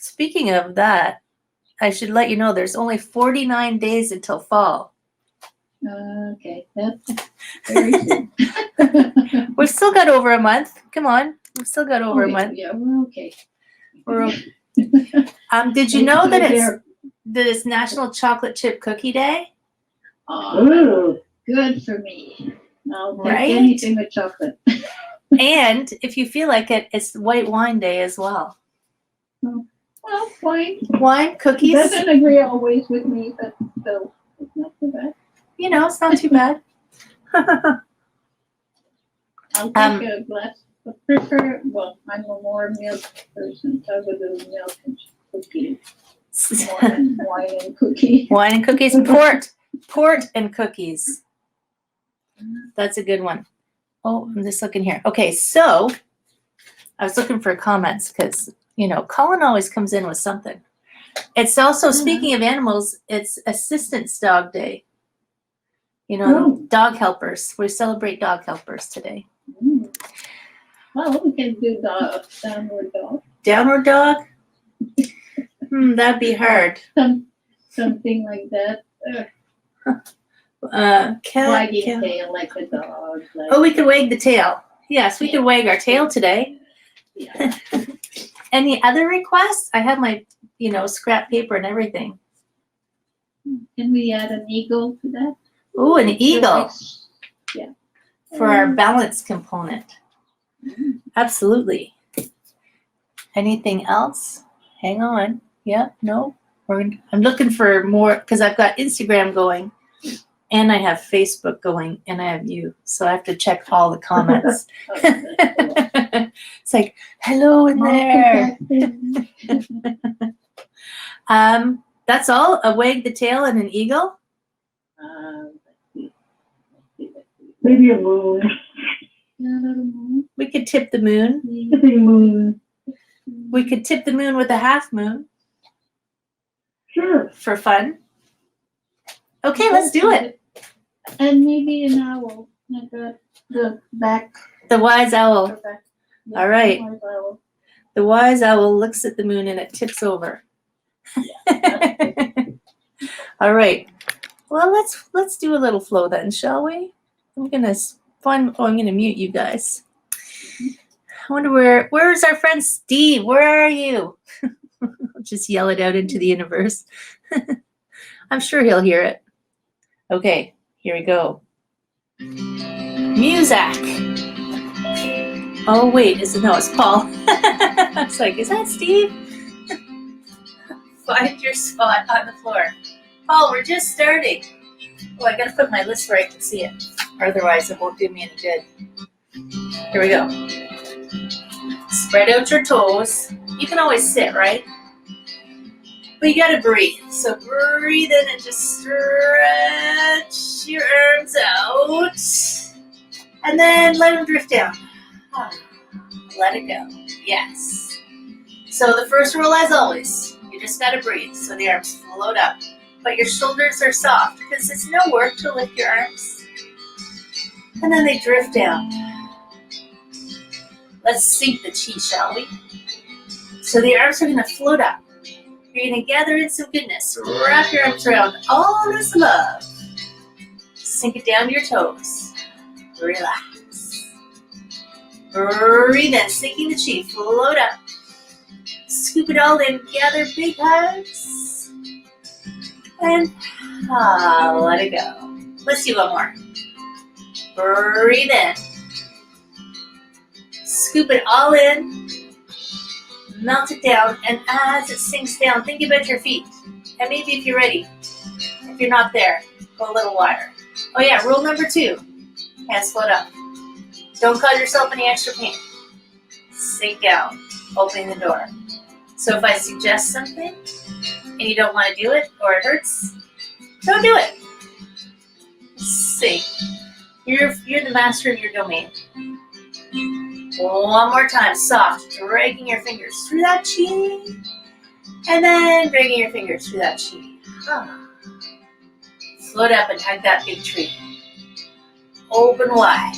speaking of that, I should let you know there's only 49 days until fall. Okay, that's very soon. We've still got over a month. Come on. We've still got over a month. Yeah, we're okay. Did you know that it's National Chocolate Chip Cookie Day? Oh, good for me. I'll take anything with chocolate. And if you feel like it, it's White Wine Day as well. Well, wine. Wine, cookies. Doesn't agree always with me, but still, it's not too bad. You know, it's not too bad. I'll take a glass. I prefer, well, I'm a more milk person, so I would do milk and cookies. More than wine and cookies. Wine and cookies. Port and cookies. That's a good one. Oh, I'm just looking here. Okay, so I was looking for comments because, you know, Colin always comes in with something. It's also, speaking of animals, it's Assistance Dog Day. You know, dog helpers. We celebrate dog helpers today. Well, we can do downward dog. Downward dog? That'd be hard. Something like that. Wagging tail like a dog. Like we could wag the tail. Yes, we could wag our tail today. Yeah. Any other requests? I have my, you know, scrap paper and everything. Can we add an eagle to that? Ooh, an eagle. Yeah. For our balance component. Absolutely. Anything else? Hang on. Yeah, no. I'm looking for more because I've got Instagram going and I have Facebook going and I have you. So I have to check all the comments. It's like, hello in there. That's all? A wag the tail and an eagle? Maybe a moon. We could tip the moon. Tipping moon. We could tip the moon with a half moon. Sure. For fun. Okay, let's do it. And maybe an owl. Like the back. The wise owl. Yeah, All right. Wise owl. The wise owl looks at the moon and it tips over. All right. Well, let's do a little flow then, shall we? I'm gonna mute you guys. I wonder where's our friend Steve? Where are you? Just yell it out into the universe. I'm sure he'll hear it. Okay, here we go. Music. Oh wait, it's Paul. I was like, is that Steve? Find your spot on the floor. Paul, we're just starting. Oh, I gotta put my list where I can see it. Otherwise, it won't do me any good. Here we go. Spread out your toes. You can always sit, right? But you gotta breathe. So breathe in and just stretch your arms out. And then let them drift down. Let it go. Yes. So the first rule, as always, you just gotta breathe. So the arms float up. But your shoulders are soft because it's no work to lift your arms. And then they drift down. Let's sink the chi, shall we? So the arms are going to float up. You're going to gather in some goodness. Wrap your arms around all this love. Sink it down to your toes. Relax. Breathe in, sinking the chi. Float up. Scoop it all in. Gather big hugs. And let it go. Let's do one more. Breathe in. Scoop it all in. Melt it down. And as it sinks down, think about your feet. And maybe if you're ready, if you're not there, go a little wider. Oh yeah, rule number 2. Hands float up. Don't cause yourself any extra pain. Sink down. Opening the door. So if I suggest something and you don't want to do it or it hurts, don't do it. Sink. You're the master of your domain. One more time, soft, dragging your fingers through that chi, and then dragging your fingers through that chi. Float up and hug that big tree. Open wide.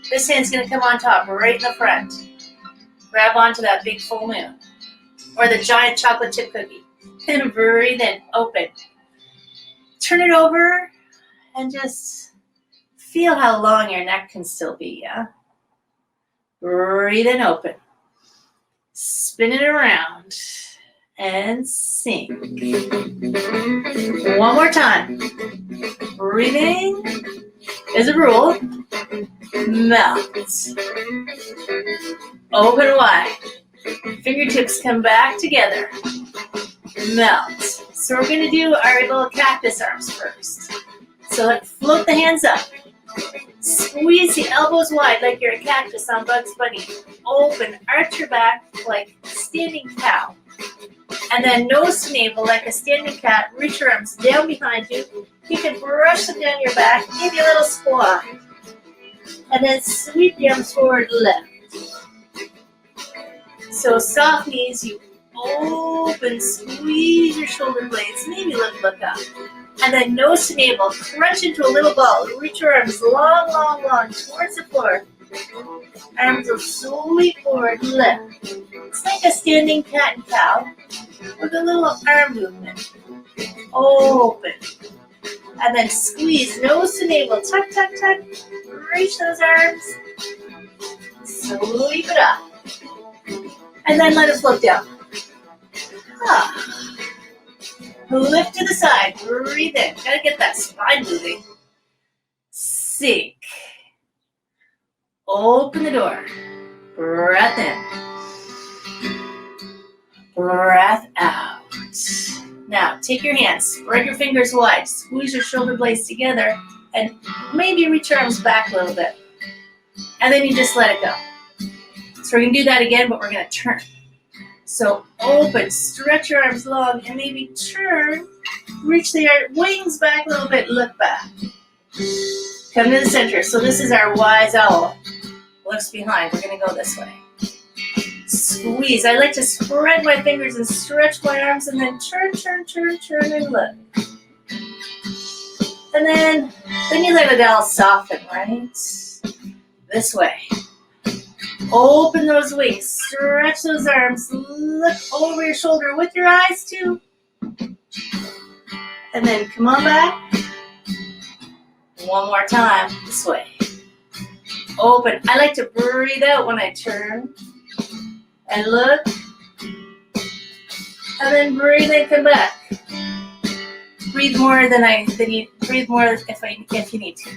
This hand's gonna come on top, right in the front. Grab onto that big full moon. or the giant chocolate chip cookie. And breathe in, open. Turn it over and just feel how long your neck can still be, yeah? Breathe in, open. Spin it around and sink. One more time. Breathing is a rule. Melt. Open wide. Fingertips come back together. Melt. So we're gonna do our little cactus arms first. So let's float the hands up. Squeeze the elbows wide like you're a cactus on Bugs Bunny. Open, arch your back like standing cow. And then nose to navel like a standing cat. Reach your arms down behind you. You can brush them down your back. Maybe a little squat. And then sweep the arms forward left. So soft knees, you open, squeeze your shoulder blades, maybe look up. And then nose to navel, crunch into a little ball. Reach your arms long, long, long towards the floor. Arms will sweep forward left. It's like a standing cat and cow with a little arm movement. Open. And then squeeze, nose to navel, tuck, tuck, tuck. Reach those arms. Sweep it up. And then let it float down. Lift to the side. Breathe in. Gotta get that spine moving. Sink. Open the door. Breath in. Breath out. Now, take your hands. Spread your fingers wide. Squeeze your shoulder blades together. And maybe reach your arms back a little bit. And then you just let it go. So we're going to do that again, but we're going to turn. So open, stretch your arms long, and maybe turn, reach the wings back a little bit, look back. Come to the center. So this is our wise owl. Looks behind. We're going to go this way. Squeeze. I like to spread my fingers and stretch my arms, and then turn, turn, turn, turn, and look. And then you let it all soften, right? This way. Open those wings, stretch those arms, look over your shoulder with your eyes too. And then come on back. One more time, this way. Open. I like to breathe out when I turn. And look. And then breathe in, come back. Breathe more breathe more if you need to.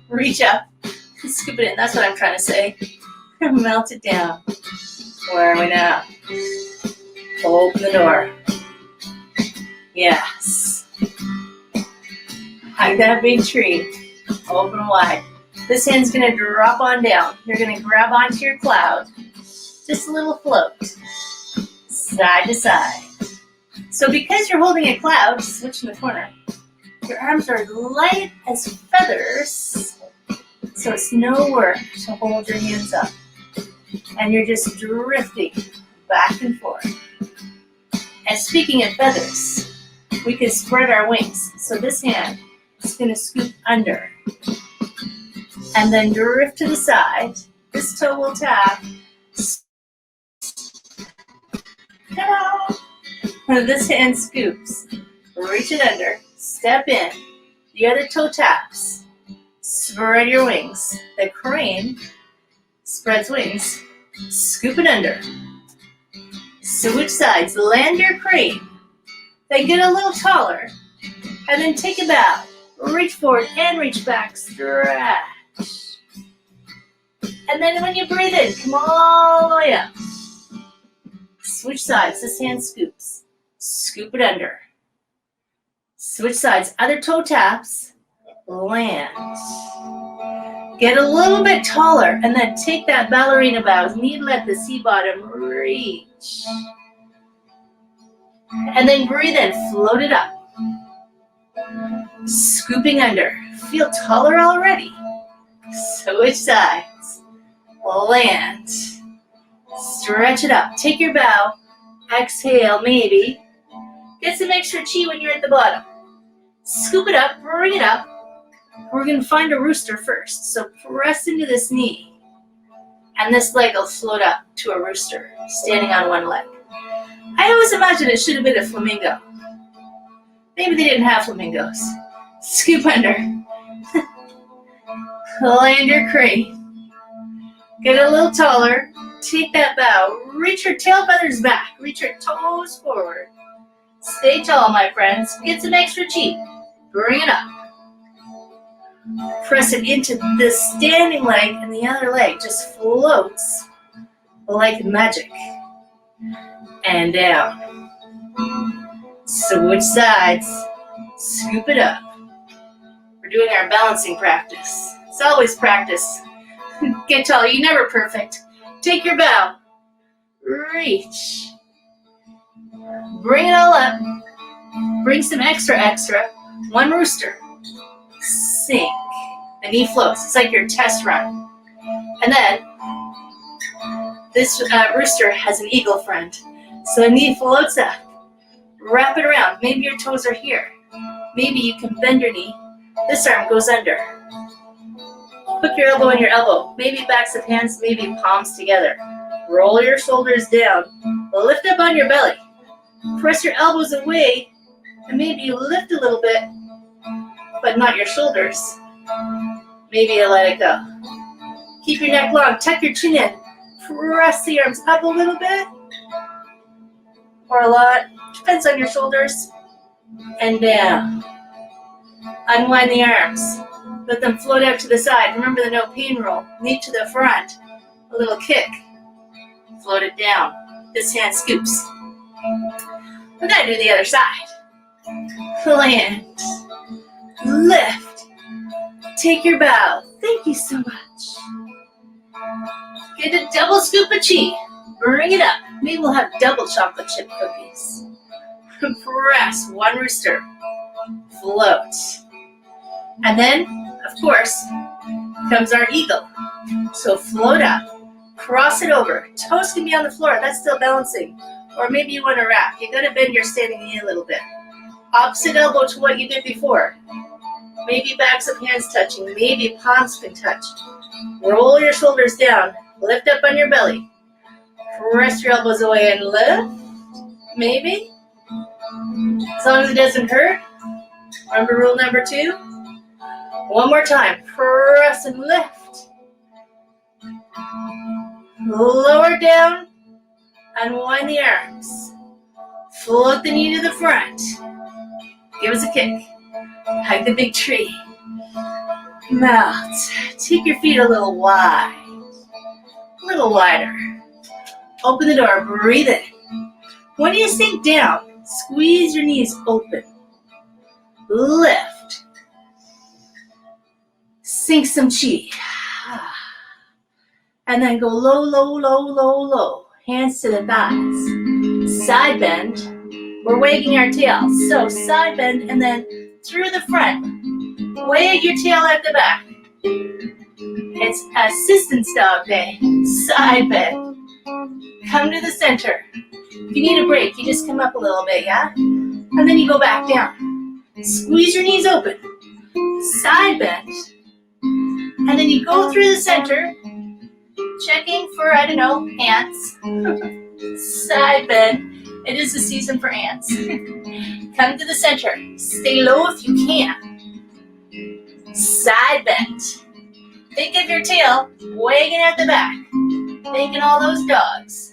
Reach up. Scoop it in. That's what I'm trying to say. Melt it down. Where are we now? Open the door. Yes. Hug that big tree. Open wide. This hand's going to drop on down. You're going to grab onto your cloud. Just a little float. Side to side. So because you're holding a cloud, switch in the corner. Your arms are light as feathers. So it's no work to hold your hands up. And you're just drifting back and forth. And speaking of feathers, we can spread our wings. So this hand is going to scoop under. And then drift to the side. This toe will tap. This hand scoops. Reach it under. Step in. The other toe taps. Spread your wings. The crane spreads wings. Scoop it under. Switch sides. Land your crane. Then get a little taller. And then take a bow. Reach forward and reach back. Stretch. And then when you breathe in, come all the way up. Switch sides. This hand scoops. Scoop it under. Switch sides. Other toe taps. Land. Get a little bit taller and then take that ballerina bows. Needle at the sea bottom. Reach. And then breathe in. Float it up. Scooping under. Feel taller already. Switch sides. Land. Stretch it up. Take your bow. Exhale, maybe. Get some extra chi when you're at the bottom. Scoop it up. Bring it up. We're going to find a rooster first. So press into this knee. And this leg will float up to a rooster, standing on one leg. I always imagined it should have been a flamingo. Maybe they didn't have flamingos. Scoop under. Land your crane. Get a little taller. Take that bow. Reach your tail feathers back. Reach your toes forward. Stay tall, my friends. Get some extra chi. Bring it up. Press it into the standing leg, and the other leg just floats like magic. And down. Switch sides. Scoop it up. We're doing our balancing practice. It's always practice. Get tall. You're never perfect. Take your bow. Reach. Bring it all up. Bring some extra. One rooster. Sink. The knee floats. It's like your test run. And then, this rooster has an eagle friend. So the knee floats up. Wrap it around. Maybe your toes are here. Maybe you can bend your knee. This arm goes under. Hook your elbow in your elbow. Maybe backs of hands, maybe palms together. Roll your shoulders down. Lift up on your belly. Press your elbows away, and maybe you lift a little bit, but not your shoulders. Maybe you let it go. Keep your neck long. Tuck your chin in. Press the arms up a little bit, or a lot. Depends on your shoulders. And down. Unwind the arms. Let them float out to the side. Remember the no pain rule. Knee to the front. A little kick. Float it down. This hand scoops. We're going to do the other side. Land. Lift. Take your bow. Thank you so much. Get a double scoop of chi. Bring it up. Maybe we'll have double chocolate chip cookies. Press. One rooster. Float. And then, of course, comes our eagle. So float up. Cross it over. Toes can be on the floor. That's still balancing. Or maybe you want to wrap. You got to bend your standing knee a little bit. Opposite elbow to what you did before. Maybe backs of hands touching. Maybe palms can touch. Roll your shoulders down. Lift up on your belly. Press your elbows away and lift. Maybe. As long as it doesn't hurt. Remember rule number 2? One more time. Press and lift. Lower down. Unwind the arms. Float the knee to the front. Give us a kick. Hug the big tree. Mount. Take your feet a little wide. A little wider. Open the door. Breathe in. When you sink down, squeeze your knees open. Lift. Sink some chi. And then go low, low, low, low, low. Hands to the thighs. Side bend. We're wagging our tail. So side bend and then through the front. Wag your tail at the back. It's assistance dog day. Side bend. Come to the center. If you need a break, you just come up a little bit, yeah? And then you go back down. Squeeze your knees open. Side bend. And then you go through the center. Checking for, ants. Side bend. It is the season for ants. Come to the center. Stay low if you can. Side bend. Think of your tail wagging at the back. Thanking all those dogs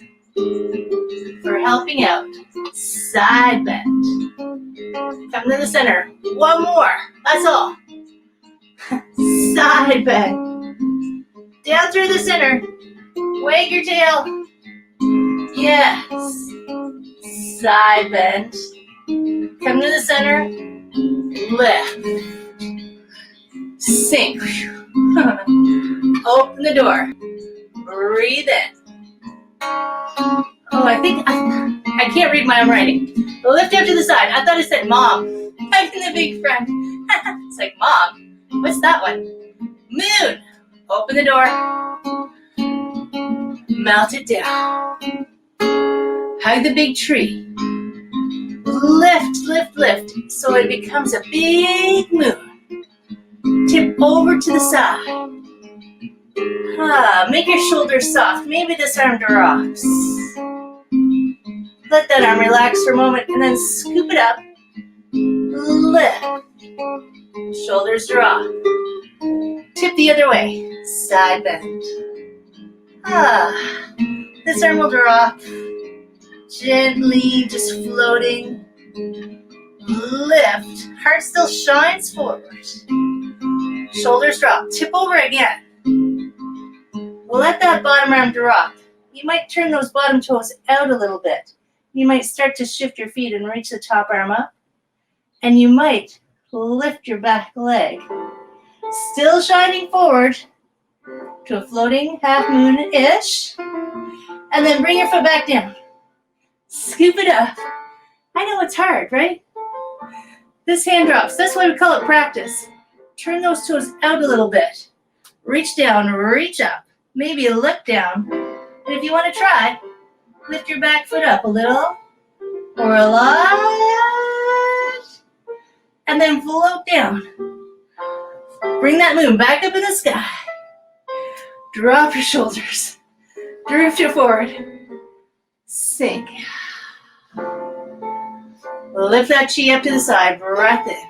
for helping out. Side bend. Come to the center. One more. That's all. Side bend. Down through the center. Wag your tail. Yes. Side bend. Come to the center. Lift. Sink. Open the door. Breathe in. Oh, I can't read my own writing. Lift up to the side. I thought it said mom. I'm the big friend. It's like, mom, what's that one? Moon. Open the door. Melt it down. Hug the big tree. Lift, lift, lift. So it becomes a big moon. Tip over to the side. Make your shoulders soft. Maybe this arm drops. Let that arm relax for a moment and then scoop it up. Lift. Shoulders drop. Tip the other way. Side bend. This arm will drop. Gently, just floating. Lift. Heart still shines forward. Shoulders drop. Tip over again. Let that bottom arm drop. You might turn those bottom toes out a little bit. You might start to shift your feet and reach the top arm up. And you might lift your back leg. Still shining forward to a floating half moon-ish. And then bring your foot back down. Scoop it up. I know it's hard, right? This hand drops. That's why we call it practice. Turn those toes out a little bit. Reach down, reach up. Maybe a lift down. And if you want to try, lift your back foot up a little or a lot. And then float down. Bring that moon back up in the sky. Drop your shoulders. Drift it forward. Sink. Lift that chi up to the side. Breath in.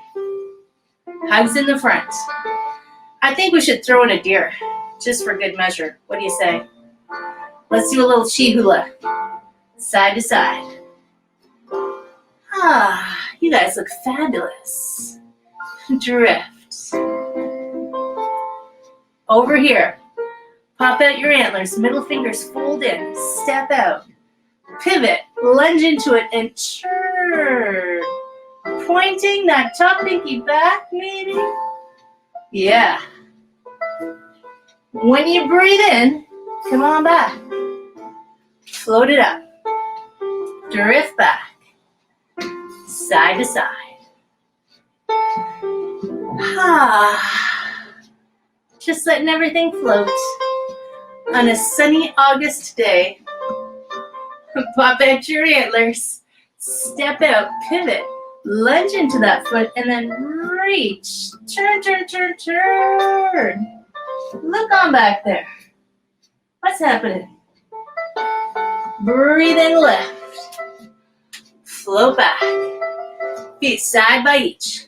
Hugs in the front. I think we should throw in a deer, just for good measure. What do you say? Let's do a little chi hula. Side to side. You guys look fabulous. Drift. Over here. Pop out your antlers. Middle fingers fold in. Step out. Pivot. Lunge into it and turn. Pointing that top pinky back, maybe. Yeah. When you breathe in, come on back. Float it up. Drift back. Side to side. Just letting everything float. On a sunny August day, pop out your antlers. Step out, pivot. Lunge into that foot and then reach. Turn, turn, turn, turn. Look on back there. What's happening? Breathe in, lift. Float back. Feet side by each.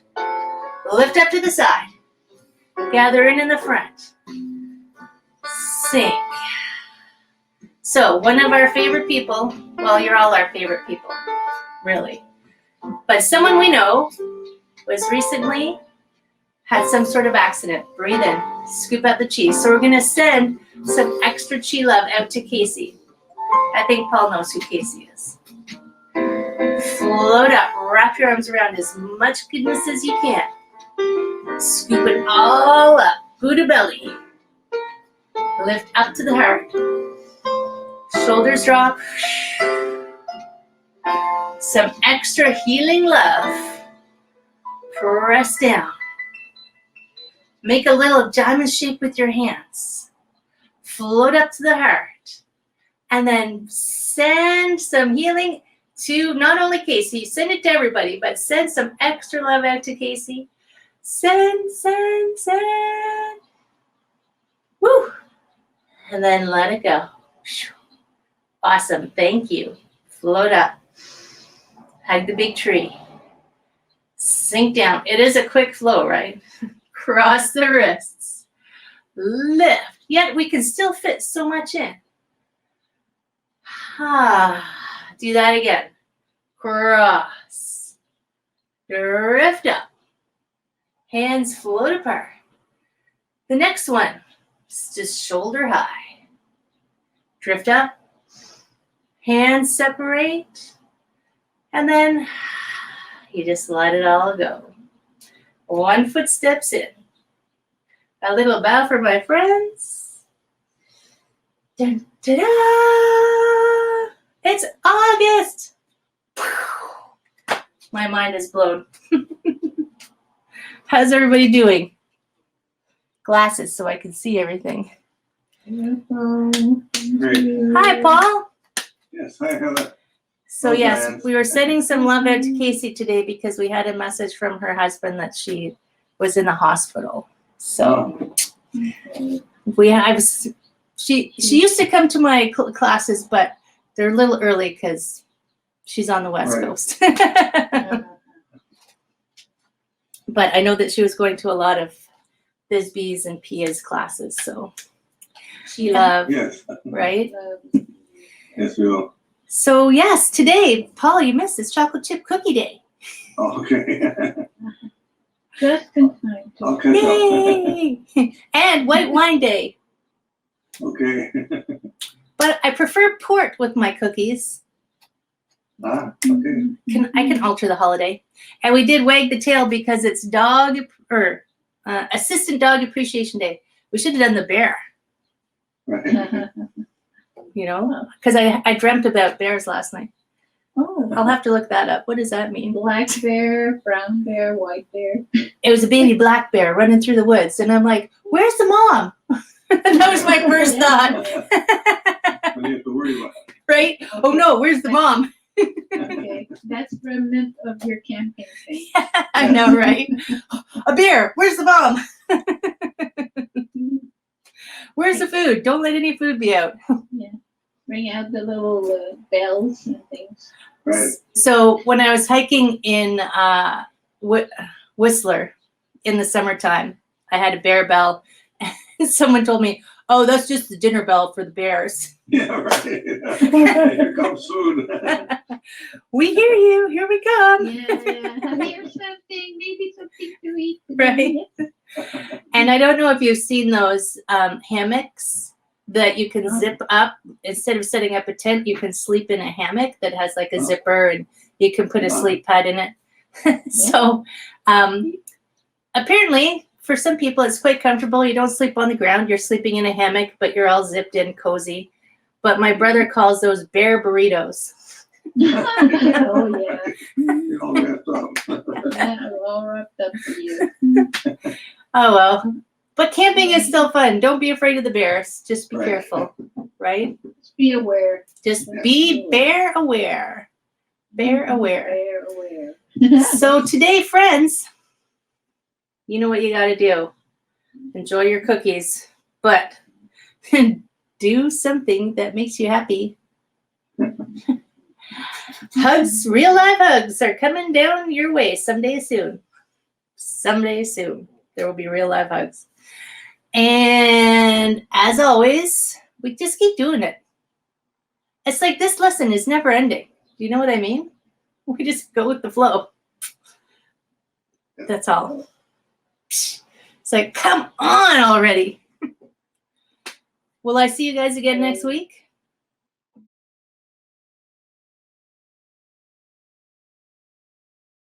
Lift up to the side. Gather in the front. Sink. So, one of our favorite people, well, you're all our favorite people, really. But someone we know was recently had some sort of accident. Breathe in, scoop out the chi. So we're gonna send some extra chi love out to Casey. I think Paul knows who Casey is. Float up, wrap your arms around as much goodness as you can. Scoop it all up, Buddha belly. Lift up to the heart. Shoulders drop. Some extra healing love. Press down. Make a little diamond shape with your hands. Float up to the heart. And then send some healing to not only Casey, send it to everybody, but send some extra love out to Casey. Send, send, send. Woo! And then let it go. Awesome, thank you. Float up. Hug the big tree. Sink down. It is a quick flow, right? Cross the wrists. Lift. Yet we can still fit so much in. Do that again. Cross. Drift up. Hands float apart. The next one is just shoulder high. Drift up. Hands separate. And then you just let it all go. One foot steps in. A little bow for my friends. Dun, da-da! It's August. My mind is blown. How's everybody doing? Glasses so I can see everything. Great. Hi, Paul. Yes, hi, Heather. So Okay. yes, we were sending some love out to Casey today because we had a message from her husband that she was in the hospital. So she used to come to my classes, but they're a little early because She's on the West Right. Coast. But I know that she was going to a lot of Bisbee's and Pia's classes, so she loved, Yes. right? Yes, we will. So yes, today, Paul, you missed it's chocolate chip cookie day. Oh, okay. Just in time. I'll catch up. Yay! And white wine day. Okay. But I prefer port with my cookies. Ah, okay. I can alter the holiday. And we did wag the tail because it's Assistant Dog Appreciation Day. We should have done the bear, Right. you know, because I dreamt about bears last night. Oh, I'll have to look that up. What does that mean? black bear, brown bear, white bear. It was a baby black bear running through the woods, and I'm like, "Where's the mom?" That was my first thought. What do you have to worry about? Right? Oh no, where's the mom? Okay, that's remnant of your camping thing. I know, right? A bear. Where's the mom? Where's the food? Don't let any food be out. Bring out the little bells and things. Right. So when I was hiking in Whistler in the summertime, I had a bear bell. And someone told me, "Oh, that's just the dinner bell for the bears." Yeah, right. Here comes food. We hear you. Here we come. Yeah, here's something, maybe something to eat. Right. And I don't know if you've seen those hammocks that you can zip up. Instead of setting up a tent, you can sleep in a hammock that has like a zipper, and you can put a sleep pad in it. So apparently, for some people, it's quite comfortable. You don't sleep on the ground. You're sleeping in a hammock, but you're all zipped in, cozy. But my brother calls those bear burritos. Oh, yeah. You're all wrapped up. Yeah, all wrapped up for you. Oh, well. But camping is still fun. Don't be afraid of the bears. Just be Right. careful, right? Just be aware. Just be bear aware. Bear aware. Bear aware. So today, friends, you know what you got to do. Enjoy your cookies, but do something that makes you happy. Hugs, real live hugs are coming down your way someday soon. Someday soon, there will be real live hugs. And as always, we just keep doing it. It's like this lesson is never ending. Do you know what I mean? We just go with the flow. That's all. It's like, come on already. Will I see you guys again next week?